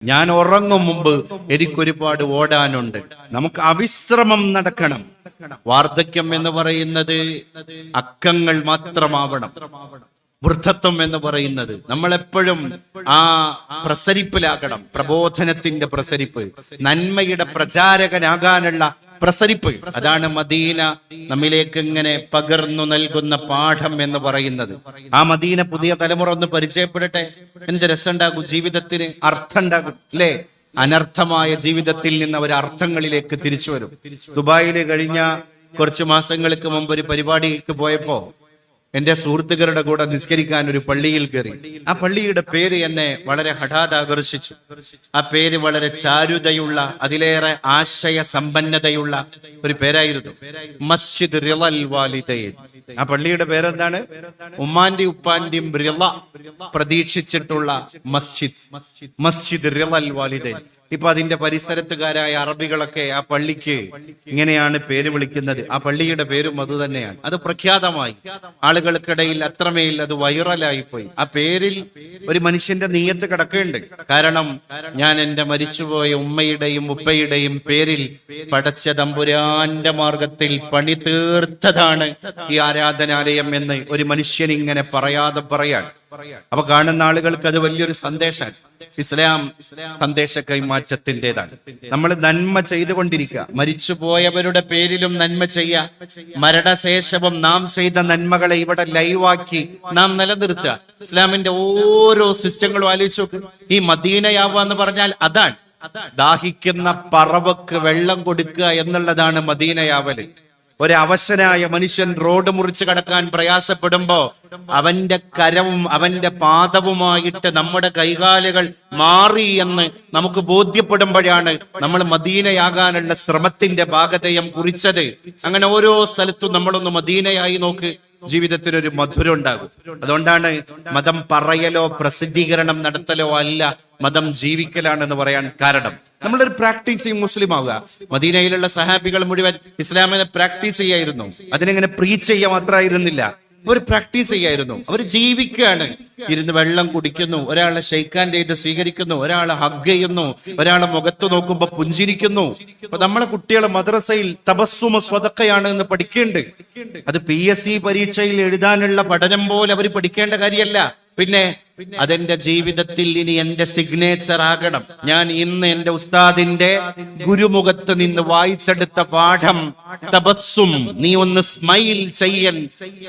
ഞാൻ ഉറങ്ങും മുമ്പ് എനിക്കൊരുപാട് ഓടാനുണ്ട്. നമുക്ക് അവിശ്രമം നടക്കണം. വാർദ്ധക്യം എന്ന് പറയുന്നത് അക്കങ്ങൾ മാത്രമാവണം. വൃദ്ധത്വം എന്ന് പറയുന്നത് നമ്മളെപ്പോഴും ആ പ്രസരിപ്പിലാകണം. പ്രബോധനത്തിന്റെ പ്രസരിപ്പ്, നന്മയുടെ പ്രചാരകനാകാനുള്ള പ്രസരിപ്പ്. അതാണ് മദീന നമ്മിലേക്ക് ഇങ്ങനെ പകർന്നു നൽകുന്ന പാഠം എന്ന് പറയുന്നത്. ആ മദീന പുതിയ തലമുറ ഒന്ന് പരിചയപ്പെടട്ടെ. എന്ത് രസമുണ്ടാകും, ജീവിതത്തിന് അർത്ഥം ഉണ്ടാകും അല്ലേ? അനർത്ഥമായ ജീവിതത്തിൽ നിന്ന് അവർ അർത്ഥങ്ങളിലേക്ക് തിരിച്ചു വരും. ദുബായിൽ കഴിഞ്ഞ കുറച്ചു മാസങ്ങൾക്ക് മുമ്പ് ഒരു പരിപാടിക്ക് പോയപ്പോ എന്റെ സുഹൃത്തുക്കളുടെ കൂടെ നിസ്കരിക്കാൻ ഒരു പള്ളിയിൽ കയറി. ആ പള്ളിയുടെ പേര് എന്നെ വളരെ ഹഠാത് ആകർഷിച്ചു. ആ പേര് വളരെ ചാരുതയുള്ള, അതിലേറെ ആശയ സമ്പന്നതയുള്ള ഒരു പേരായിരുന്നു. മസ്ജിദ് റിളൽ വാലിദൈൻ. ആ പള്ളിയുടെ പേരെന്താണ്? ഉമ്മാന്റെയും ഉപ്പാന്റെയും റിള പ്രതീക്ഷിച്ചിട്ടുള്ള മസ്ജിദ്, മസ്ജിദ് റിളൽ വാലിദൈൻ. ഇപ്പൊ അതിന്റെ പരിസരത്തുകാരായ അറബികളൊക്കെ ആ പള്ളിക്ക് ഇങ്ങനെയാണ് പേര് വിളിക്കുന്നത്. ആ പള്ളിയുടെ പേരും അത് തന്നെയാണ്. അത് പ്രഖ്യാതമായി, ആളുകൾക്കിടയിൽ അത്രമേൽ അത് വൈറലായി പോയി. ആ പേരിൽ ഒരു മനുഷ്യന്റെ നീയത്ത് കിടക്കുന്നുണ്ട്. കാരണം ഞാൻ എന്റെ മരിച്ചുപോയ ഉമ്മയുടെയും ഉപ്പയുടെയും പേരിൽ പടച്ച തമ്പുരാന്റെ മാർഗത്തിൽ പണി തീർത്തതാണ് ഈ ആരാധനാലയം എന്ന് ഒരു മനുഷ്യൻ ഇങ്ങനെ പറയാതെ പറയാൻ. അപ്പൊ കാണുന്ന ആളുകൾക്ക് അത് വലിയൊരു സന്ദേശമാണ്. ഇസ്ലാം സന്ദേശ കൈമാറ്റത്തിൻ്റെതാണ്. നമ്മൾ നന്മ ചെയ്തുകൊണ്ടിരിക്കുക. മരിച്ചുപോയവരുടെ പേരിലും നന്മ ചെയ്യുക. മരണശേഷവും നാം ചെയ്ത നന്മകളെ ഇവിടെ ലൈവാക്കി നാം നിലനിർത്തുക. ഇസ്ലാമിന്റെ ഓരോ സിസ്റ്റങ്ങളും ആലോചിച്ച് നോക്ക്. ഈ മദീനയാവുക എന്ന് പറഞ്ഞാൽ അതാണ്. ദാഹിക്കുന്ന പറവക്ക് വെള്ളം കൊടുക്കുക എന്നുള്ളതാണ് മദീനയാവല്. ഒരവശനായ മനുഷ്യൻ റോഡ് മുറിച്ച് കടക്കാൻ പ്രയാസപ്പെടുമ്പോ അവന്റെ കരവും അവന്റെ പാദവുമായിട്ട് നമ്മുടെ കൈകാലുകൾ മാറി എന്ന് നമുക്ക് ബോധ്യപ്പെടുമ്പോഴാണ് നമ്മൾ മദീനയാകാനുള്ള ശ്രമത്തിന്റെ ഭാഗതയം കുറിച്ചത്. അങ്ങനെ ഓരോ സ്ഥലത്തും നമ്മളൊന്ന് മദീനയായി നോക്ക്, ജീവിതത്തിൽ ഒരു മധുരം ഉണ്ടാകും. അതുകൊണ്ടാണ് മതം പറയലോ പ്രസിദ്ധീകരണം നടത്തലോ അല്ല, മതം ജീവിക്കലാണെന്ന് പറയാൻ കാരണം. നമ്മളൊരു പ്രാക്ടീസിങ് മുസ്ലിം ആവുക. മദീനയിലുള്ള സഹാബികൾ മുഴുവൻ ഇസ്ലാമിനെ പ്രാക്ടീസ് ചെയ്യായിരുന്നു. അതിനെങ്ങനെ പ്രീച്ച് ചെയ്യുക മാത്രമായിരുന്നില്ല, അവർ പ്രാക്ടീസ് ചെയ്യായിരുന്നു. അവർ ജീവിക്കുകയാണ്. ഇരുന്ന് വെള്ളം കുടിക്കുന്നു, ഒരാളെ ഷെയ്ക്കാൻ ചെയ്ത് സ്വീകരിക്കുന്നു, ഒരാളെ ഹഗ് ചെയ്യുന്നു, ഒരാളെ മുഖത്ത് നോക്കുമ്പോ പുഞ്ചിരിക്കുന്നു. അപ്പൊ നമ്മളെ കുട്ടികളെ മദ്രസയിൽ തബസ്സുമ സ്വതക്കയാണ് എന്ന് പഠിക്കേണ്ടത്. അത് PSC പരീക്ഷയിൽ എഴുതാനുള്ള പഠനം പോലെ അവർ പഠിക്കേണ്ട കാര്യമല്ല. പിന്നെ അതെന്റെ ജീവിതത്തിൽ ഇനി എന്റെ സിഗ്നേച്ചർ ആകണം. ഞാൻ ഇന്ന് എന്റെ ഉസ്താദിന്റെ ഗുരുമുഖത്ത് നിന്ന് വായിച്ചെടുത്ത പാഠം തബസ്സും, നീ ഒന്ന് സ്മൈൽ ചെയ്യൽ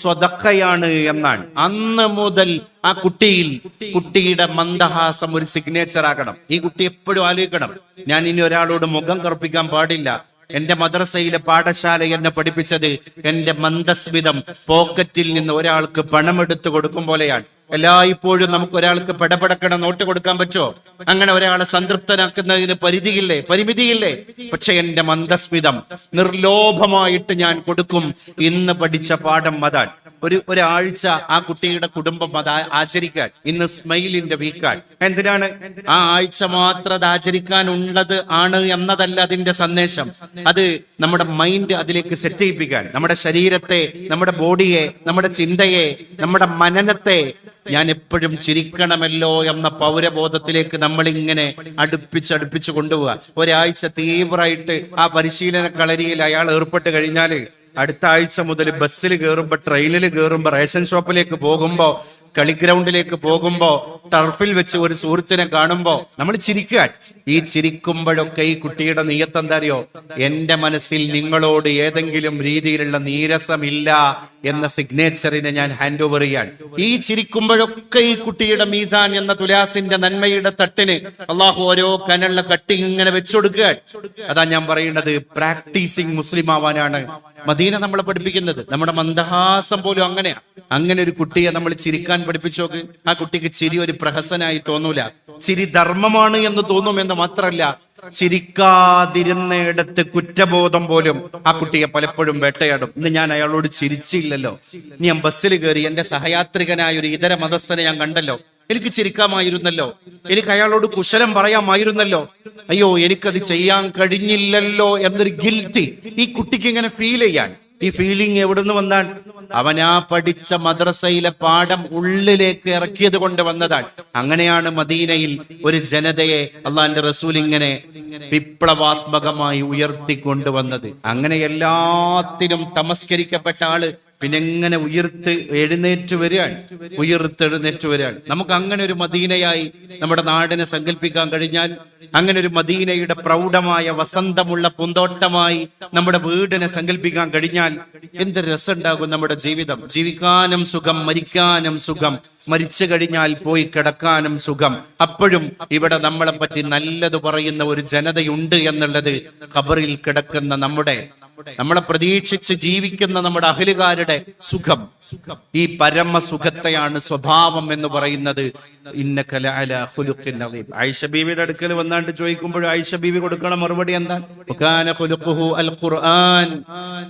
സ്വതക്കയാണ് എന്നാണ്. അന്ന് മുതൽ ആ കുട്ടിയുടെ മന്ദഹാസം ഒരു സിഗ്നേച്ചർ ആകണം. ഈ കുട്ടി എപ്പോഴും ആലോചിക്കണം, ഞാൻ ഇനി ഒരാളോട് മുഖം കറുപ്പിക്കാൻ പാടില്ല. എന്റെ മദ്രസയിലെ പാഠശാല എന്നെ പഠിപ്പിച്ചത് എന്റെ മന്ദസ്മിതം പോക്കറ്റിൽ നിന്ന് ഒരാൾക്ക് പണമെടുത്ത് കൊടുക്കും പോലെയാണ്. എല്ലായ്പ്പോഴും നമുക്ക് ഒരാൾക്ക് പെടപെടക്കണ നോട്ട് കൊടുക്കാൻ പറ്റുമോ? അങ്ങനെ ഒരാളെ സംതൃപ്തനാക്കുന്നതിന് പരിമിതിയില്ലേ? പക്ഷെ എന്റെ മന്ദസ്മിതം നിർലോഭമായിട്ട് ഞാൻ കൊടുക്കും. ഇന്ന് പഠിച്ച പാഠം അതാണ്. ഒരാഴ്ച ആ കുട്ടിയുടെ കുടുംബം അത് ആചരിക്കാൻ. ഇന്ന് സ്മൈലിന്റെ വീക്കാണ്. എന്തിനാണ്? ആ ആഴ്ച മാത്രം അത് ആചരിക്കാനുള്ളത് ആണ് എന്നതല്ല അതിന്റെ സന്ദേശം. അത് നമ്മുടെ മൈൻഡ് അതിലേക്ക് സെറ്റ് ചെയ്യിപ്പിക്കാൻ, നമ്മുടെ ശരീരത്തെ, നമ്മുടെ ബോഡിയെ, നമ്മുടെ ചിന്തയെ, നമ്മുടെ മനനത്തെ ഞാൻ എപ്പോഴും ചിരിക്കണമല്ലോ എന്ന പൗരബോധത്തിലേക്ക് നമ്മളിങ്ങനെ അടുപ്പിച്ച് കൊണ്ടുപോവുക. ഒരാഴ്ച തീവ്രമായിട്ട് ആ പരിശീലന കളരിയിൽ അയാൾ ഏർപ്പെട്ട് കഴിഞ്ഞാല് അടുത്ത ആഴ്ച മുതൽ ബസ്സിൽ കയറുമ്പോ, ട്രെയിനിൽ കയറുമ്പോ, റേഷൻ ഷോപ്പിലേക്ക് പോകുമ്പോ, കളിഗ്രൗണ്ടിലേക്ക് പോകുമ്പോ, ടർഫിൽ വെച്ച് ഒരു സുഹൃത്തിനെ കാണുമ്പോ നമ്മൾ ചിരിക്കുക. ഈ ചിരിക്കുമ്പോഴൊക്കെ ഈ കുട്ടിയുടെ നിയത്ത് എന്താ അറിയോ? എന്റെ മനസ്സിൽ നിങ്ങളോട് ഏതെങ്കിലും രീതിയിലുള്ള നീരസമില്ല എന്ന സിഗ്നേച്ചറിനെ ഞാൻ ഹാൻഡ് ഓവർ ചെയ്യാൻ. ഈ ചിരിക്കുമ്പോഴൊക്കെ ഈ കുട്ടിയുടെ മീസാൻ എന്ന തുലാസിന്റെ നന്മയുടെ തട്ടിന് അള്ളാഹു ഓരോ കനുള്ള കട്ടി ഇങ്ങനെ വെച്ചുകൊടുക്കുക. അതാ ഞാൻ പറയുന്നത്, പ്രാക്ടീസിങ് മുസ്ലിം ആവാനാണ് മദീന നമ്മളെ പഠിപ്പിക്കുന്നത്. നമ്മുടെ മന്ദഹാസം പോലും അങ്ങനെയാ. അങ്ങനെ ഒരു കുട്ടിയെ നമ്മൾ ചിരിക്കാൻ പഠിപ്പിച്ചു നോക്ക്. ആ കുട്ടിക്ക് ചിരി ഒരു പ്രഹസനായി തോന്നൂല, ചിരി ധർമ്മമാണ് എന്ന് തോന്നുമെന്ന് മാത്രല്ല, ചിരിക്കാതിരുന്നിടത്ത് കുറ്റബോധം പോലും ആ കുട്ടിയെ പലപ്പോഴും വേട്ടയാടും. ഇന്ന് ഞാൻ അയാളോട് ചിരിച്ചില്ലല്ലോ, ഞാൻ ബസ്സിൽ കയറി എന്റെ സഹയാത്രികനായ ഒരു ഇതര മതസ്ഥനെ ഞാൻ കണ്ടല്ലോ, എനിക്ക് ചിരിക്കാമായിരുന്നല്ലോ, എനിക്ക് അയാളോട് കുശലം പറയാമായിരുന്നല്ലോ, അയ്യോ എനിക്കത് ചെയ്യാൻ കഴിഞ്ഞില്ലല്ലോ എന്നൊരു ഗിൽറ്റി ഈ കുട്ടിക്ക് ഇങ്ങനെ ഫീൽ ചെയ്യാൻ. ഈ ഫീലിംഗ് എവിടുന്ന് വന്നാണ്? അവനാ പഠിച്ച മദ്രസയിലെ പാഠം ഉള്ളിലേക്ക് ഇറക്കിയത് കൊണ്ട് വന്നതാണ്. അങ്ങനെയാണ് മദീനയിൽ ഒരു ജനതയെ അള്ളാന്റെ റസൂൽ ഇങ്ങനെ വിപ്ലവാത്മകമായി ഉയർത്തിക്കൊണ്ടുവന്നത്. അങ്ങനെ എല്ലാത്തിനും തമസ്കരിക്കപ്പെട്ട ആള് പിന്നെ എങ്ങനെ എഴുന്നേറ്റ് വരികയാണ്. നമുക്ക് അങ്ങനെ ഒരു മദീനയായി നമ്മുടെ നാടിനെ സങ്കല്പിക്കാൻ കഴിഞ്ഞാൽ, അങ്ങനെ ഒരു മദീനയുടെ പ്രൗഢമായ വസന്തമുള്ള പൂന്തോട്ടമായി നമ്മുടെ വീടിനെ സങ്കല്പിക്കാൻ കഴിഞ്ഞാൽ എന്ത് രസമുണ്ടാകും നമ്മുടെ ജീവിതം. ജീവിക്കാനും സുഖം, മരിക്കാനും സുഖം, മരിച്ചു കഴിഞ്ഞാൽ പോയി കിടക്കാനും സുഖം. അപ്പോഴും ഇവിടെ നമ്മളെ പറ്റി നല്ലത് പറയുന്ന ഒരു ജനതയുണ്ട് എന്നുള്ളത് ഖബറിൽ കിടക്കുന്ന നമ്മളെ പ്രതീക്ഷിച്ച് ജീവിക്കുന്ന നമ്മുടെ അഹലുകാരുടെ സുഖം, ഈ പരമസുഖത്തെയാണ് സ്വഭാവം എന്ന് പറയുന്നത്. ഇന്നക ലഅലാ ഖുലുഖിൻ അദീം. ആയിഷ ബീവിയുടെ അടുക്കൽ വന്നാണ്ട് ചോദിക്കുമ്പോൾ ആയിഷ ബീവി കൊടുക്കണ മറുപടി എന്താണ്? വകാന ഖുലുഖുഹു അൽ ഖുർആൻ.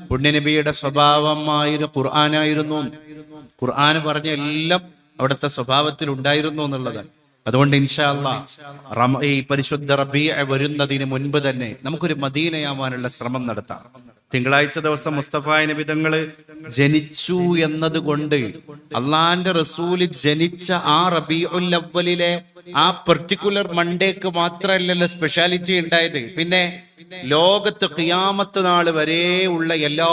പുണ്യനബിയുടെ സ്വഭാവമായിരുന്നു ഖുർആനായിരുന്നു. ഖുർആൻ പറഞ്ഞ എല്ലാം അവിടുത്തെ സ്വഭാവത്തിൽ ഉണ്ടായിരുന്നു എന്നുള്ളതാണ്. അതുകൊണ്ട് ഇൻഷാ അല്ലാഹ് ഈ പരിശുദ്ധ റബീഅ വരുന്നതിന് മുൻപ് തന്നെ നമുക്കൊരു മദീനയാവാനുള്ള ശ്രമം നടത്താം. തിങ്കളാഴ്ച ദിവസം മുസ്തഫായ നബി തങ്ങള് ജനിച്ചു എന്നതുകൊണ്ട് അള്ളാന്റെ റസൂല് ജനിച്ച ആ റബീഉൽ അവ്വലിലെ ആ പെർട്ടിക്കുലർ മൺഡേക്ക് മാത്രമല്ലല്ലോ സ്പെഷ്യാലിറ്റി ഉണ്ടായത്. പിന്നെ ലോകത്ത് ഖിയാമത്ത് നാള് വരെ ഉള്ള എല്ലാ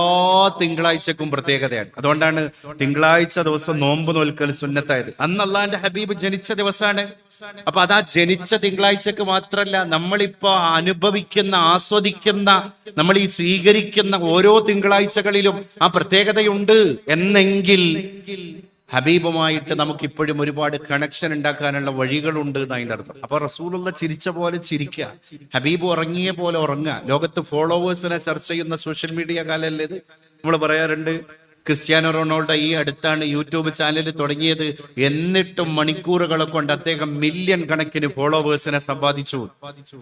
തിങ്കളാഴ്ചക്കും പ്രത്യേകതയാണ്. അതുകൊണ്ടാണ് തിങ്കളാഴ്ച ദിവസം നോമ്പ് നോൽക്കൽ സുന്നത്തായത്. അന്ന് അള്ളാന്റെ ഹബീബ് ജനിച്ച ദിവസമാണ്. അപ്പൊ അതാ ജനിച്ച തിങ്കളാഴ്ചക്ക് മാത്രല്ല, നമ്മളിപ്പോ അനുഭവിക്കുന്ന, ആസ്വദിക്കുന്ന, നമ്മൾ ഈ സ്വീകരിക്കുന്ന ഓരോ തിങ്കളാഴ്ചകളിലും ആ പ്രത്യേകതയുണ്ട് എന്നെങ്കിൽ ഹബീബുമായിട്ട് നമുക്ക് ഇപ്പോഴും ഒരുപാട് കണക്ഷൻ ഉണ്ടാക്കാനുള്ള വഴികളുണ്ട് എന്ന് അതിന്റെ അർത്ഥം. അപ്പൊ റസൂലുള്ള ചിരിച്ച പോലെ ചിരിക്കുക, ഹബീബ് ഉറങ്ങിയ പോലെ ഉറങ്ങുക. ലോകത്ത് ഫോളോവേഴ്സിനെ ചർച്ച ചെയ്യുന്ന സോഷ്യൽ മീഡിയ കാലല്ലേ ഇത്? നമ്മൾ പറയാറുണ്ട് ക്രിസ്ത്യാനോ റൊണാൾഡോ ഈ അടുത്താണ് യൂട്യൂബ് ചാനൽ തുടങ്ങിയത്. എന്നിട്ടും മണിക്കൂറുകളെ കൊണ്ട് അദ്ദേഹം മില്യൺ കണക്കിന് ഫോളോവേഴ്സിനെ സമ്പാദിച്ചു.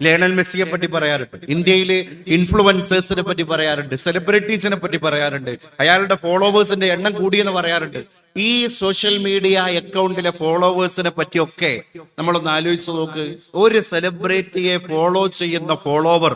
ലയണൽ മെസ്സിയെ പറ്റി പറയാറുണ്ട്, ഇന്ത്യയിലെ ഇൻഫ്ലുവൻസേഴ്സിനെ പറ്റി പറയാറുണ്ട്, സെലിബ്രിറ്റീസിനെ പറ്റി പറയാറുണ്ട്, അയാളുടെ ഫോളോവേഴ്സിന്റെ എണ്ണം കൂടിയെന്ന് പറയാറുണ്ട്. ഈ സോഷ്യൽ മീഡിയ അക്കൗണ്ടിലെ ഫോളോവേഴ്സിനെ പറ്റിയൊക്കെ നമ്മളൊന്ന് ആലോചിച്ച് നോക്ക്. ഒരു സെലിബ്രിറ്റിയെ ഫോളോ ചെയ്യുന്ന ഫോളോവർ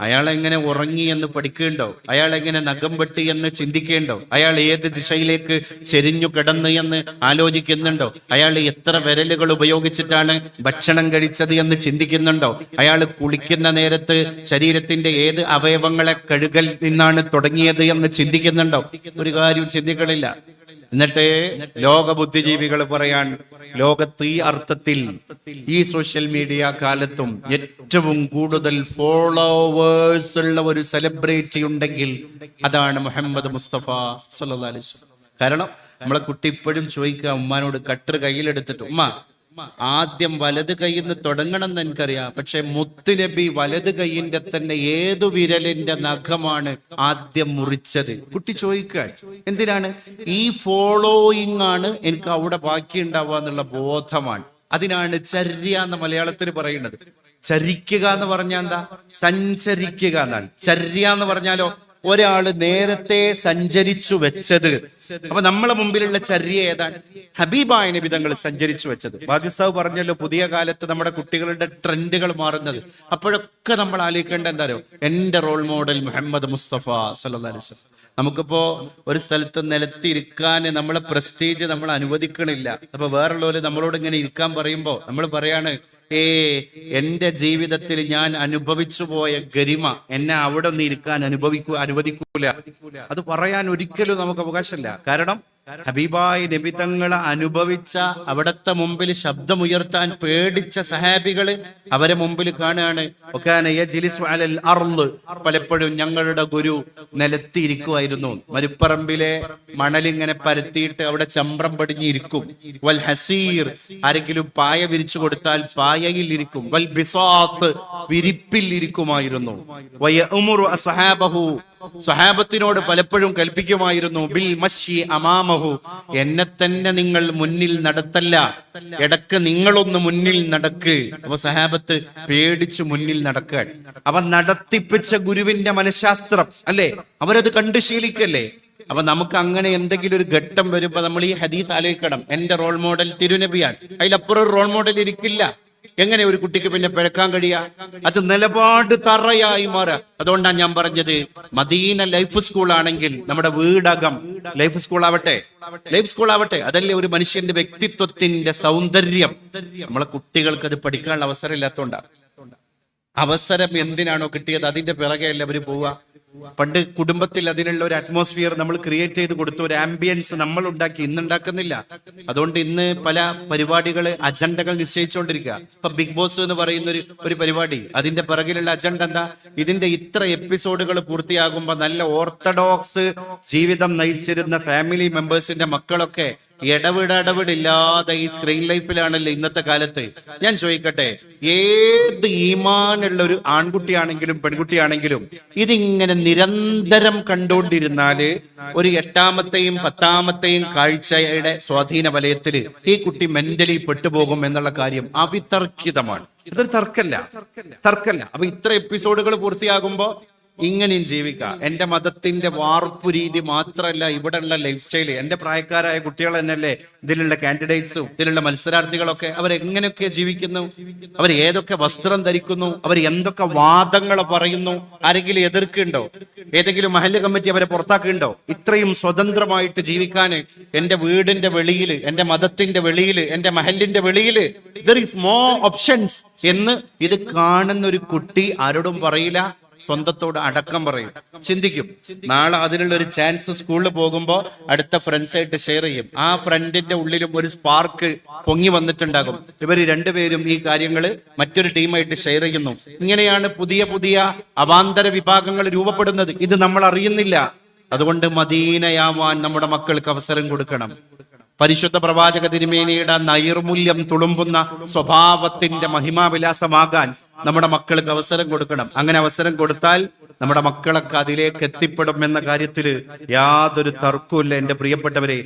അയാൾ എങ്ങനെ ഉറങ്ങി എന്ന് പഠിക്കേണ്ടോ? അയാൾ എങ്ങനെ നഖം വെട്ടി എന്ന് ചിന്തിക്കേണ്ടോ? അയാൾ ഏത് ദിശയിലേക്ക് ചെരിഞ്ഞു കിടന്നു എന്ന് ആലോചിക്കുന്നുണ്ടോ? അയാൾ എത്ര വിരലുകൾ ഉപയോഗിച്ചിട്ടാണ് ഭക്ഷണം കഴിച്ചത് എന്ന് ചിന്തിക്കുന്നുണ്ടോ? അയാൾ കുളിക്കുന്ന നേരത്ത് ശരീരത്തിന്റെ ഏത് അവയവങ്ങളെ കഴുകൽ നിന്നാണ് തുടങ്ങിയത് എന്ന് ചിന്തിക്കുന്നുണ്ടോ? ഒരു കാര്യം ചിന്തിക്കണില്ല. എന്നിട്ട് ലോക ബുദ്ധിജീവികൾ പറയാൻ, ലോകത്ത് ഈ അർത്ഥത്തിൽ ഈ സോഷ്യൽ മീഡിയ കാലത്തും ഏറ്റവും കൂടുതൽ ഫോളോവേഴ്സ് ഉള്ള ഒരു സെലിബ്രിറ്റി ഉണ്ടെങ്കിൽ അതാണ് മുഹമ്മദ് മുസ്തഫ സല്ലല്ലാഹു അലൈഹി വസല്ലം. കാരണം നമ്മളെ കുട്ടി ഇപ്പോഴും ചോദിക്കുക ഉമ്മാനോട്, കട്ടർ കയ്യിലെടുത്തിട്ട്, ഉമ്മ ആദ്യം വലത് കൈയിൽ നിന്ന് തുടങ്ങണം എന്ന് എനിക്കറിയാം, പക്ഷെ മുത്തുനബി വലത് കൈയിന്റെ തന്നെ ഏതു വിരലിന്റെ നഖമാണ് ആദ്യം മുറിച്ചത്? കുട്ടി ചോദിക്കാൻ എന്തിനാണ്? ഈ ഫോളോയിങ് ആണ് എനിക്ക് അവിടെ ബാക്കി ഉണ്ടാവുക എന്നുള്ള ബോധമാണ്. അതിനാണ് ചര്യ എന്ന് മലയാളത്തിൽ പറയുന്നത്. ചരിക്കുക എന്ന് പറഞ്ഞാൽ എന്താ? സഞ്ചരിക്കുക എന്നാണ്. ചര്യ എന്ന് പറഞ്ഞാലോ ഒരാള് നേരത്തെ സഞ്ചരിച്ചു വെച്ചത്. അപ്പൊ നമ്മളെ മുമ്പിലുള്ള ചര്യ ഏതാണ്? ഹബീബായ നബി തങ്ങൾ സഞ്ചരിച്ചു വെച്ചത്. ബാദിസ്താവ് പറഞ്ഞല്ലോ, പുതിയ കാലത്ത് നമ്മുടെ കുട്ടികളുടെ ട്രെൻഡുകൾ മാറുന്നത്. അപ്പോഴൊക്കെ നമ്മൾ ആലോചിക്കേണ്ട എന്താണോ? എന്റെ റോൾ മോഡൽ മുഹമ്മദ് മുസ്തഫ സല്ലല്ലാഹു അലൈഹി വസല്ലം. നമുക്കിപ്പോ ഒരു സ്ഥലത്ത് നിലത്തിരിക്കാൻ നമ്മളെ പ്രസ്റ്റീജ് നമ്മൾ അനുവദിക്കണില്ല. അപ്പൊ വേറുള്ളവര് നമ്മളോട് ഇങ്ങനെ ഇരിക്കാൻ പറയുമ്പോ നമ്മൾ പറയാണ്, എന്റെ ജീവിതത്തിൽ ഞാൻ അനുഭവിച്ചു പോയ ഗരിമ എന്നെ അവിടെ ഒന്ന് ഇരിക്കാൻ അനുവദിക്കൂല. അത് പറയാൻ ഒരിക്കലും നമുക്ക് അവകാശമില്ല. കാരണം ഹബീബായ നബി തങ്ങളെ അനുഭവിച്ച, അവിടത്തെ മുമ്പിൽ ശബ്ദമുയർത്താൻ പേടിച്ച സഹാബികള് അവരെ മുമ്പിൽ കാണുകയാണ്. പലപ്പോഴും ഞങ്ങളുടെ ഗുരു നിലത്തിയിരിക്കുമായിരുന്നു. മരുപ്പറമ്പിലെ മണലിങ്ങനെ പരത്തിയിട്ട് അവിടെ ചമ്രം പടിഞ്ഞിരിക്കും. വൽ ഹസീർ, ആരെങ്കിലും പായ വിരിച്ചു കൊടുത്താൽ പായയിൽ ഇരിക്കും. വൽ ബിസാത്ത്, വിരിപ്പിൽ ഇരിക്കുമായിരുന്നു. വയഉമുറു അസ്ഹാബഹു, സഹാബത്തിനോട് പലപ്പോഴും കൽപ്പിക്കുമായിരുന്നു, ബിൽ മശ്യി അമാമഹു, എന്നെ തന്നെ നിങ്ങൾ മുന്നിൽ നടത്തല്ല, ഇടക്ക് നിങ്ങളൊന്ന് മുന്നിൽ നടക്ക്. അപ്പൊ സഹാബത്ത് പേടിച്ചു മുന്നിൽ നടക്കാൻ. അവ നടത്തിപ്പിച്ച ഗുരുവിന്റെ മനഃശാസ്ത്രം അല്ലെ, അവരത് കണ്ടു ശീലിക്കല്ലേ. അപ്പൊ നമുക്ക് അങ്ങനെ എന്തെങ്കിലും ഒരു ഘട്ടം വരുമ്പോ നമ്മൾ ഈ ഹദീസ് ആലോചിക്കണം. എന്റെ റോൾ മോഡൽ തിരുനബിയാണ്, അതിലപ്പുറം റോൾ മോഡൽ ഇരിക്കില്ല. എങ്ങനെ ഒരു കുട്ടിക്ക് പിന്നെ പിഴക്കാൻ കഴിയാ? അത് നിലപാട് തറയായി മാറുക. അതുകൊണ്ടാണ് ഞാൻ പറഞ്ഞത്, മദീന ലൈഫ് സ്കൂൾ ആണെങ്കിൽ നമ്മുടെ വീടകം ലൈഫ് സ്കൂൾ ആവട്ടെ, ലൈഫ് സ്കൂൾ ആവട്ടെ. അതല്ലേ ഒരു മനുഷ്യന്റെ വ്യക്തിത്വത്തിന്റെ സൗന്ദര്യം. നമ്മളെ കുട്ടികൾക്ക് അത് പഠിക്കാനുള്ള അവസരം ഇല്ലാത്തതുകൊണ്ടാണ്. അവസരം എന്തിനാണോ കിട്ടിയത് അതിന്റെ പിറകെ അല്ല അവര് പോവുക. പണ്ട് കുടുംബത്തിൽ അതിനുള്ള ഒരു അറ്റ്മോസ്ഫിയർ നമ്മൾ ക്രിയേറ്റ് ചെയ്ത് കൊടുത്തു, ഒരു ആംബിയൻസ് നമ്മൾ ഉണ്ടാക്കി. ഇന്ന് ഉണ്ടാക്കുന്നില്ല. അതുകൊണ്ട് ഇന്ന് പല പരിപാടികള് അജണ്ടകൾ നിശ്ചയിച്ചുകൊണ്ടിരിക്കുക. ഇപ്പൊ ബിഗ് ബോസ് എന്ന് പറയുന്ന ഒരു പരിപാടി, അതിന്റെ പിറകിലുള്ള അജണ്ട എന്താ? ഇതിന്റെ ഇത്ര എപ്പിസോഡുകൾ പൂർത്തിയാകുമ്പോ നല്ല ഓർത്തഡോക്സ് ജീവിതം നയിച്ചിരുന്ന ഫാമിലി മെമ്പേഴ്സിന്റെ മക്കളൊക്കെ ഇടവിടില്ലാതെ ഈ സ്ക്രീൻ ലൈഫിലാണല്ലോ ഇന്നത്തെ കാലത്ത്. ഞാൻ ചോദിക്കട്ടെ, ഏത് ഈമാനുള്ള ഒരു ആൺകുട്ടിയാണെങ്കിലും പെൺകുട്ടിയാണെങ്കിലും ഇതിങ്ങനെ നിരന്തരം കണ്ടുകൊണ്ടിരുന്നാല് ഒരു 8ാമത്തെയും 10ാമത്തെയും കാഴ്ചയുടെ സ്വാധീന വലയത്തില് ഈ കുട്ടി മെന്റലി പെട്ടുപോകും എന്നുള്ള കാര്യം അവിതർക്കിതമാണ്. ഇതൊരു തർക്കല്ല. അപ്പൊ ഇത്ര എപ്പിസോഡുകൾ പൂർത്തിയാകുമ്പോ ഇങ്ങനെയും ജീവിക്കാം. എന്റെ മതത്തിന്റെ വാർപ്പു രീതി മാത്രമല്ല ഇവിടെയുള്ള ലൈഫ് സ്റ്റൈല്. എന്റെ പ്രായക്കാരായ കുട്ടികൾ തന്നെയല്ലേ ഇതിലുള്ള കാൻഡിഡേറ്റ്സും ഇതിലുള്ള മത്സരാർത്ഥികളൊക്കെ. അവരെങ്ങനെയൊക്കെ ജീവിക്കുന്നു, അവർ ഏതൊക്കെ വസ്ത്രം ധരിക്കുന്നു, അവർ എന്തൊക്കെ വാദങ്ങൾ പറയുന്നു. ആരെങ്കിലും എതിർക്കുന്നുണ്ടോ? ഏതെങ്കിലും മഹല്ല് കമ്മിറ്റി അവരെ പുറത്താക്കുന്നുണ്ടോ? ഇത്രയും സ്വതന്ത്രമായിട്ട് ജീവിക്കാൻ എന്റെ വീടിന്റെ വെളിയില്, എന്റെ മതത്തിന്റെ വെളിയില്, എന്റെ മഹല്ലിന്റെ വെളിയില് there is more options എന്ന് ഇത് കാണുന്ന ഒരു കുട്ടി ആരോടും പറയില്ല, സ്വന്തത്തോട് അടക്കം പറയും, ചിന്തിക്കും. നാളെ അതിനുള്ള ഒരു ചാൻസ് സ്കൂളിൽ പോകുമ്പോൾ അടുത്ത ഫ്രണ്ട്സായിട്ട് ഷെയർ ചെയ്യും. ആ ഫ്രണ്ടിന്റെ ഉള്ളിലും ഒരു സ്പാർക്ക് പൊങ്ങി വന്നിട്ടുണ്ടാകും. ഇവർ രണ്ടുപേരും ഈ കാര്യങ്ങൾ മറ്റൊരു ടീമായിട്ട് ഷെയർ ചെയ്യുന്നു. ഇങ്ങനെയാണ് പുതിയ പുതിയ അവാന്തര വിഭാഗങ്ങൾ രൂപപ്പെടുന്നത്. ഇത് നമ്മൾ അറിയുന്നില്ല. അതുകൊണ്ട് മദീനയാവാൻ നമ്മുടെ മക്കൾക്ക് അവസരം കൊടുക്കണം. പരിശുദ്ധ പ്രവാചക തിരുമേനിയുടെ നൈർമൂല്യം തുളുമ്പുന്ന സ്വഭാവത്തിന്റെ മഹിമാവിലാസമാകാൻ നമ്മുടെ മക്കൾക്ക് അവസരം കൊടുക്കണം. അങ്ങനെ അവസരം കൊടുത്താൽ നമ്മുടെ മക്കളൊക്കെ അതിലേക്ക് എത്തിപ്പെടും എന്ന കാര്യത്തിൽ യാതൊരു തർക്കവുമില്ല. എന്റെ പ്രിയപ്പെട്ടവരെ,